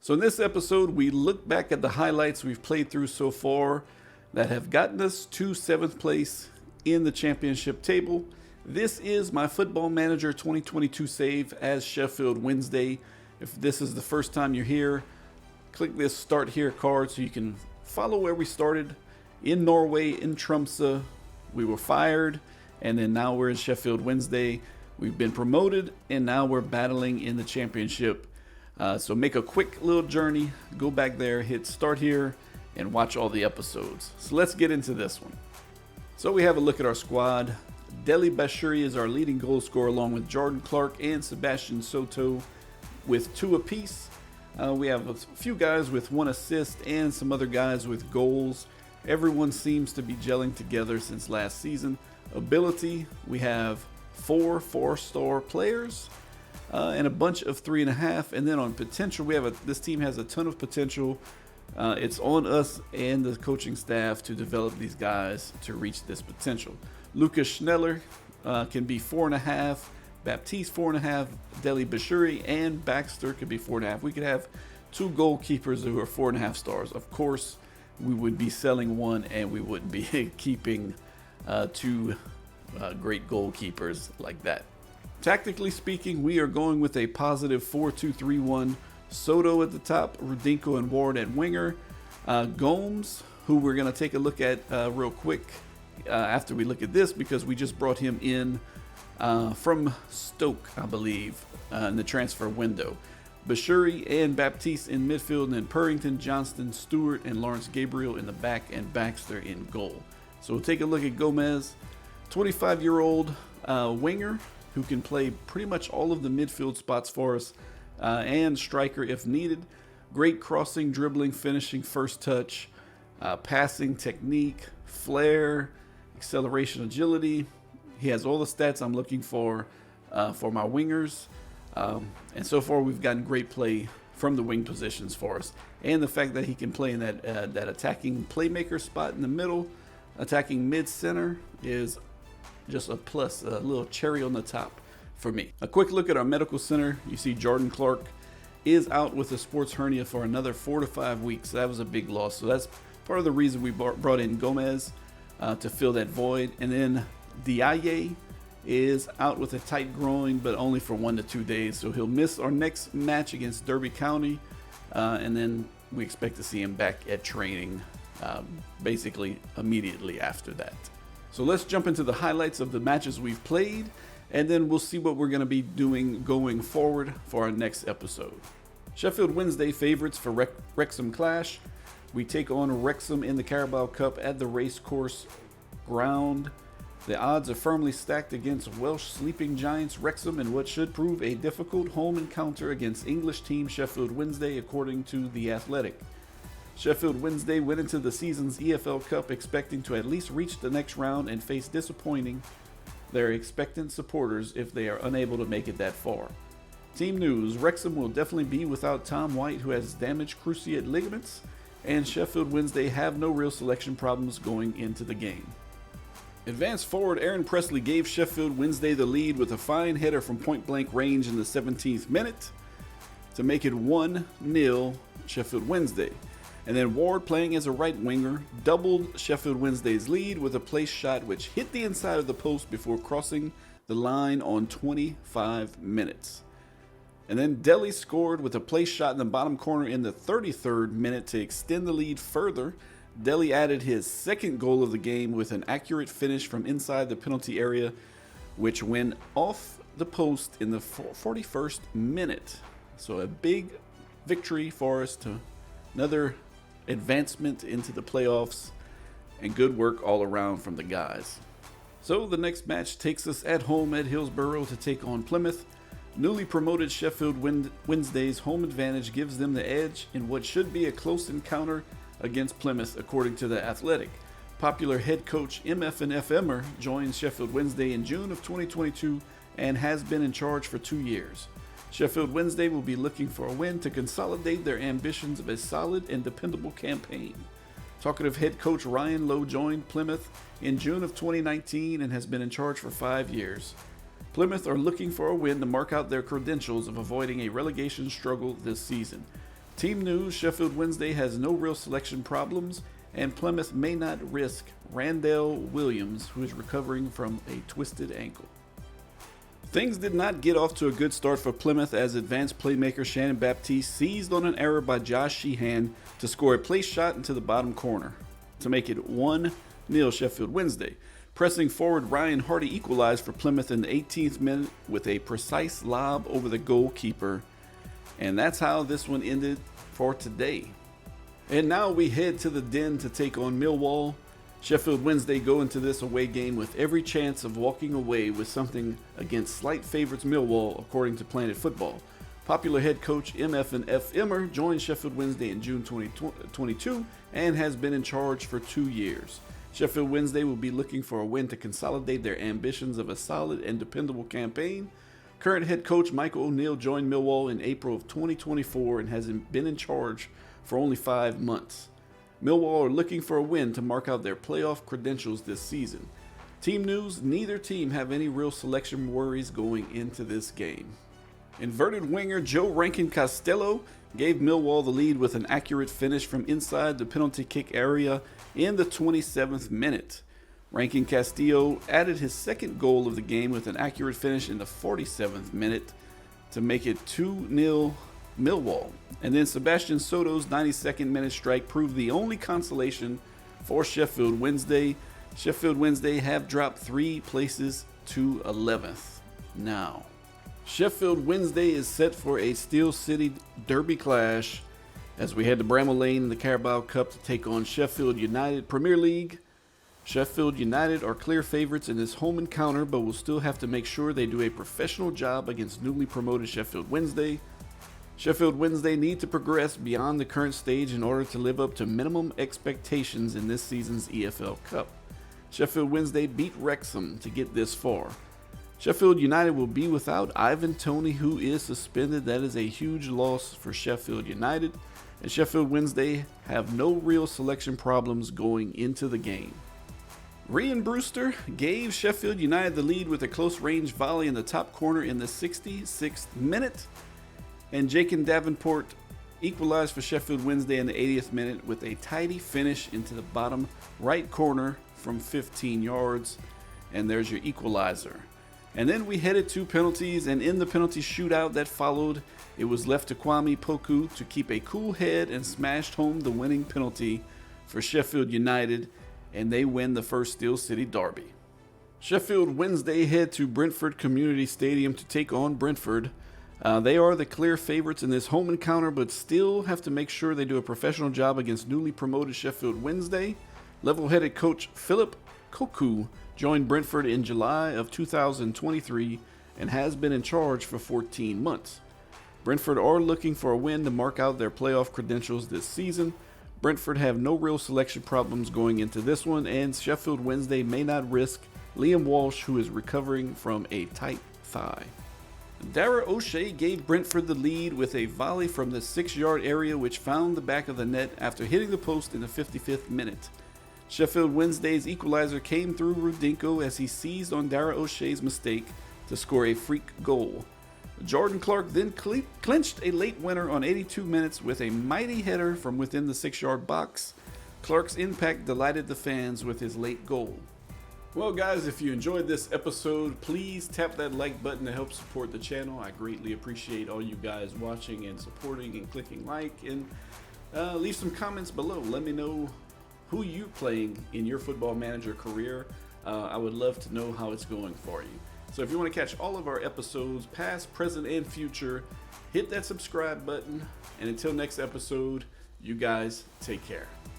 So in this episode, we look back at the highlights we've played through so far that have gotten us to 7th place in the championship table. This is my Football Manager 2022 save as Sheffield Wednesday. If this is the first time you're here, click this Start Here card so you can follow where we started in Norway, in Tromsø. We were fired, and then now we're in Sheffield Wednesday. We've been promoted, and now we're battling in the championship. So make a quick little journey, go back there, hit Start Here, and watch all the episodes. So let's get into this one. So we have a look at our squad. Deli Bashiri is our leading goal scorer, along with Jordan Clark and Sebastian Soto with 2 apiece. We have a few guys with 1 assist and some other guys with goals. Everyone seems to be gelling together since last season. Ability, we have 4 4-star players and a bunch of 3.5. And then on potential, we have this team has a ton of potential. It's on us and the coaching staff to develop these guys to reach this potential. Lucas Schneller can be 4.5. Baptiste 4.5. Deli Bashiri and Baxter could be 4.5. We could have 2 goalkeepers who are 4.5 stars. Of course, we would be selling one and we wouldn't be keeping 2 great goalkeepers like that. Tactically speaking, we are going with a positive 4-2-3-1. Soto at the top, Rudinko and Ward at winger. Gomes, who we're going to take a look at real quick after we look at this, because we just brought him in from Stoke, I believe, in the transfer window. Bashiri and Baptiste in midfield, and then Purrington, Johnston, Stewart, and Lawrence Gabriel in the back, and Baxter in goal. So we'll take a look at Gomez, 25-year-old winger who can play pretty much all of the midfield spots for us, and striker if needed. Great crossing, dribbling, finishing, first touch, passing technique, flair, acceleration, agility. He has all the stats I'm looking for my wingers. And so far we've gotten great play from the wing positions for us. And the fact that he can play in that attacking playmaker spot in the middle, attacking mid-center, is just a plus, a little cherry on the top for me. A quick look at our medical center. You see Jordan Clark is out with a sports hernia for another 4 to 5 weeks. That was a big loss. So that's part of the reason we brought in Gomez to fill that void. And then Diaye is out with a tight groin, but only for 1 to 2 days. So he'll miss our next match against Derby County. And then we expect to see him back at training basically immediately after that. So let's jump into the highlights of the matches we've played, and then we'll see what we're going to be doing going forward for our next episode. Sheffield Wednesday favorites for Wrexham clash. We take on Wrexham in the Carabao Cup at the Racecourse ground. The odds are firmly stacked against Welsh sleeping giants Wrexham in what should prove a difficult home encounter against English team Sheffield Wednesday, according to The Athletic. Sheffield Wednesday went into the season's EFL Cup expecting to at least reach the next round and face disappointing their expectant supporters if they are unable to make it that far. Team news: Wrexham will definitely be without Tom White, who has damaged cruciate ligaments, and Sheffield Wednesday have no real selection problems going into the game. Advanced forward Aaron Presley gave Sheffield Wednesday the lead with a fine header from point-blank range in the 17th minute to make it 1-0 Sheffield Wednesday. And then Ward, playing as a right winger, doubled Sheffield Wednesday's lead with a place shot which hit the inside of the post before crossing the line on 25 minutes. And then Deli scored with a place shot in the bottom corner in the 33rd minute to extend the lead further. Deli added his 2nd goal of the game with an accurate finish from inside the penalty area, which went off the post in the 41st minute. So a big victory for us, to another advancement into the playoffs, and good work all around from the guys. So the next match takes us at home at Hillsborough to take on Plymouth. Newly promoted Sheffield Wednesday's home advantage gives them the edge in what should be a close encounter against Plymouth, according to The Athletic. Popular head coach MF and FMer joined Sheffield Wednesday in June of 2022 and has been in charge for 2 years. Sheffield Wednesday will be looking for a win to consolidate their ambitions of a solid and dependable campaign. Talkative head coach Ryan Lowe joined Plymouth in June of 2019 and has been in charge for 5 years. Plymouth are looking for a win to mark out their credentials of avoiding a relegation struggle this season. Team news: Sheffield Wednesday has no real selection problems, and Plymouth may not risk Randall Williams, who is recovering from a twisted ankle. Things did not get off to a good start for Plymouth as advanced playmaker Shannon Baptiste seized on an error by Josh Sheehan to score a place shot into the bottom corner to make it 1-0 Sheffield Wednesday. Pressing forward, Ryan Hardy equalized for Plymouth in the 18th minute with a precise lob over the goalkeeper. And that's how this one ended for today. And now we head to the Den to take on Millwall. Sheffield Wednesday go into this away game with every chance of walking away with something against slight favorites Millwall, according to Planet Football. Popular head coach MF Immer joined Sheffield Wednesday in June 2022 and has been in charge for 2 years. Sheffield Wednesday will be looking for a win to consolidate their ambitions of a solid and dependable campaign. Current head coach Michael O'Neill joined Millwall in April of 2024 and has been in charge for only 5 months. Millwall are looking for a win to mark out their playoff credentials this season. Team news: neither team have any real selection worries going into this game. Inverted winger Joe Rankin Costello gave Millwall the lead with an accurate finish from inside the penalty kick area in the 27th minute. Rankin Castillo added his second goal of the game with an accurate finish in the 47th minute to make it 2-0 Millwall. And then Sebastian Soto's 92nd minute strike proved the only consolation for Sheffield Wednesday. Sheffield Wednesday have dropped 3 places to 11th now. Sheffield Wednesday is set for a Steel City Derby clash as we head to Bramall Lane in the Carabao Cup to take on Sheffield United. Premier League: Sheffield United are clear favorites in this home encounter, but will still have to make sure they do a professional job against newly promoted Sheffield Wednesday. Sheffield Wednesday need to progress beyond the current stage in order to live up to minimum expectations in this season's EFL Cup. Sheffield Wednesday beat Wrexham to get this far. Sheffield United will be without Ivan Toney, who is suspended. That is a huge loss for Sheffield United. And Sheffield Wednesday have no real selection problems going into the game. Ryan Brewster gave Sheffield United the lead with a close-range volley in the top corner in the 66th minute. And Jakin Davenport equalized for Sheffield Wednesday in the 80th minute with a tidy finish into the bottom right corner from 15 yards. And there's your equalizer. And then we headed to penalties, and in the penalty shootout that followed, it was left to Kwame Poku to keep a cool head and smashed home the winning penalty for Sheffield United, and they win the first Steel City Derby. Sheffield Wednesday head to Brentford Community Stadium to take on Brentford. They are the clear favorites in this home encounter, but still have to make sure they do a professional job against newly promoted Sheffield Wednesday. Level-headed coach Philip Koku joined Brentford in July of 2023 and has been in charge for 14 months. Brentford are looking for a win to mark out their playoff credentials this season. Brentford have no real selection problems going into this one, and Sheffield Wednesday may not risk Liam Walsh, who is recovering from a tight thigh. Dara O'Shea gave Brentford the lead with a volley from the 6-yard area, which found the back of the net after hitting the post in the 55th minute. Sheffield Wednesday's equalizer came through Rudinko as he seized on Dara O'Shea's mistake to score a freak goal. Jordan Clark then clinched a late winner on 82 minutes with a mighty header from within the 6-yard box. Clark's impact delighted the fans with his late goal. Well guys, if you enjoyed this episode, please tap that like button to help support the channel. I greatly appreciate all you guys watching and supporting and clicking like, and leave some comments below. Let me know who you playing in your football manager career. I would love to know how it's going for you. So if you want to catch all of our episodes, past, present, and future, hit that subscribe button. And until next episode, you guys take care.